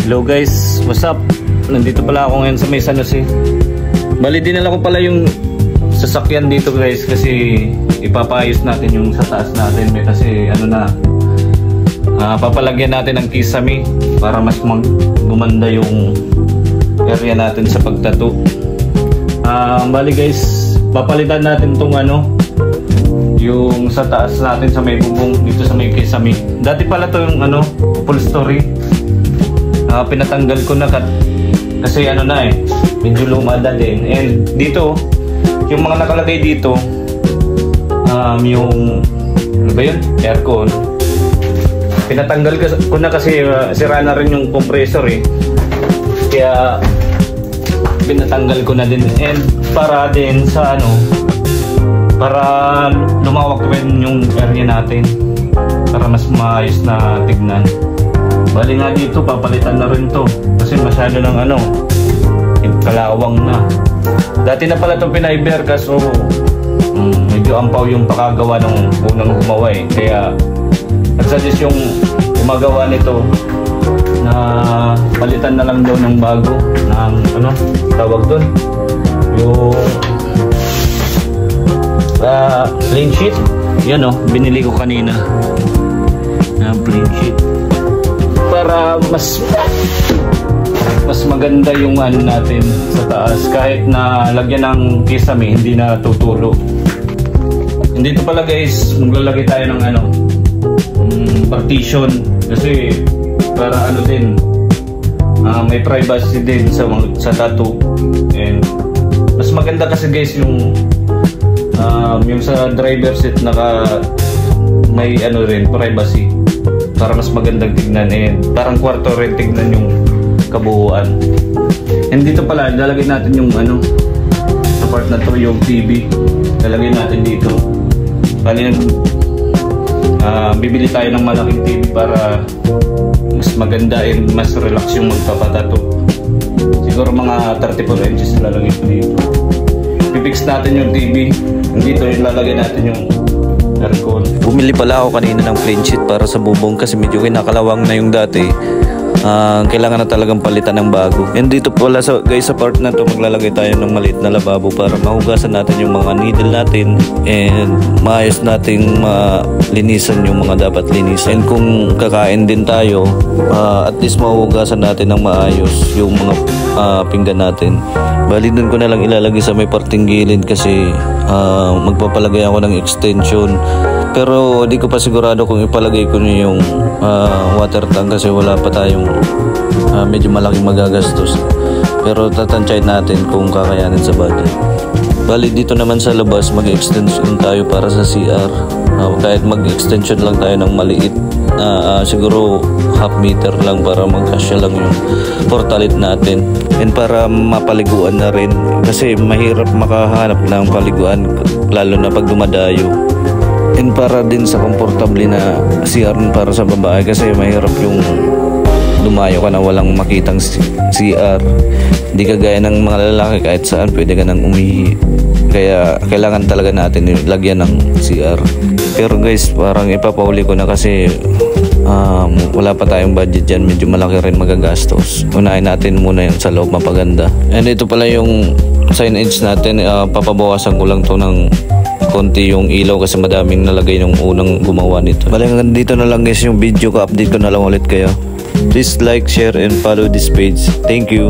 Hello guys, what's up? Nandito pala ako ngayon sa may San Jose. Bali dinala ko pala yung sasakyan dito guys kasi ipapaayos natin yung sa taas natin kasi ano na papalagyan natin ng kisame para mas gumanda yung area natin sa pagtato. Bali guys, papalitan natin tong yung sa taas natin sa may bubong dito sa may kisame. Dati pala to yung full story. Pinatanggal ko na kasi medyo lumada din. And dito yung mga nakalagay dito yung ano ba yun? Aircon. Pinatanggal ko na kasi sira na rin yung compressor kaya pinatanggal ko na din. And para din sa para lumawak rin yung area natin para mas maayos na tignan. Bali nga dito papalitan na rin to kasi masyado ng kalawang na. Dati na pala itong pinaiber kaso medyo ampaw yung pakagawa ng unang gumawa kaya nagsuggest yung gumagawa nito na palitan na lang daw ng bago ng tawag doon yung plain sheet. Yan binili ko kanina na plain sheet para mas maganda yung natin sa taas kahit na lagyan ng kisame hindi na tutulo. Dito pala guys maglalagay tayo ng partition kasi para din may privacy din sa tattoo. And mas maganda kasi guys yung sa driver seat may rin privacy para mas magandang tignan parang kwarto rin tignan yung kabuuan. And dito pala lalagay natin yung sa part na to yung TV lalagay natin dito. Bali bibili tayo ng malaking TV para mas maganda and mas relax yung magpapatato. Siguro mga 34 inches lalagay ko dito. Pipix natin yung TV. Dito yung lalagay natin yung aircon. Bumili pala ako kanina ng plain sheet para sa bubong kasi medyo kinakalawang na yung dati. Kailangan na talagang palitan ng bago. And dito pala guys sa part na to maglalagay tayo ng maliit na lababo para mahugasan natin yung mga needle natin and maayos nating malinisan yung mga dapat linisan. And kung kakain din tayo at least mahugasan natin ng maayos yung mga pinggan natin. Bali dun ko na lang ilalagay sa may parting gilid kasi magpapalagay ako ng extension. Pero di ko pa sigurado kung ipalagay ko niyo yung water tank kasi wala pa tayong medyo malaking magagastos. Pero tatansyahin natin kung kakayanin sa budget. Bali dito naman sa labas mag-extension tayo para sa CR. Kahit mag-extension lang tayo ng maliit. Siguro half meter lang para magkasya lang yung portalit natin. And para mapaliguan na rin kasi mahirap makahanap ng paliguan lalo na pag dumadayo. And para din sa komportable na CR para sa babae kasi mahirap yung dumayo ka na walang makitang CR. Hindi kagaya ng mga lalaki kahit saan pwede ka nang umihi. Kaya kailangan talaga natin lagyan ng CR. Pero guys parang ipapauli ko na kasi wala pa tayong budget dyan. Medyo malaki rin magagastos. Unahin natin muna yung sa loob mapaganda. And ito pala yung signage natin. Papabawasan ko lang to ng konti yung ilaw kasi madaming nalagay yung unang gumawa nito. Bali hanggang dito na lang guys yung video ko. Update ko na lang ulit kayo. Please like, share and follow this page. Thank you.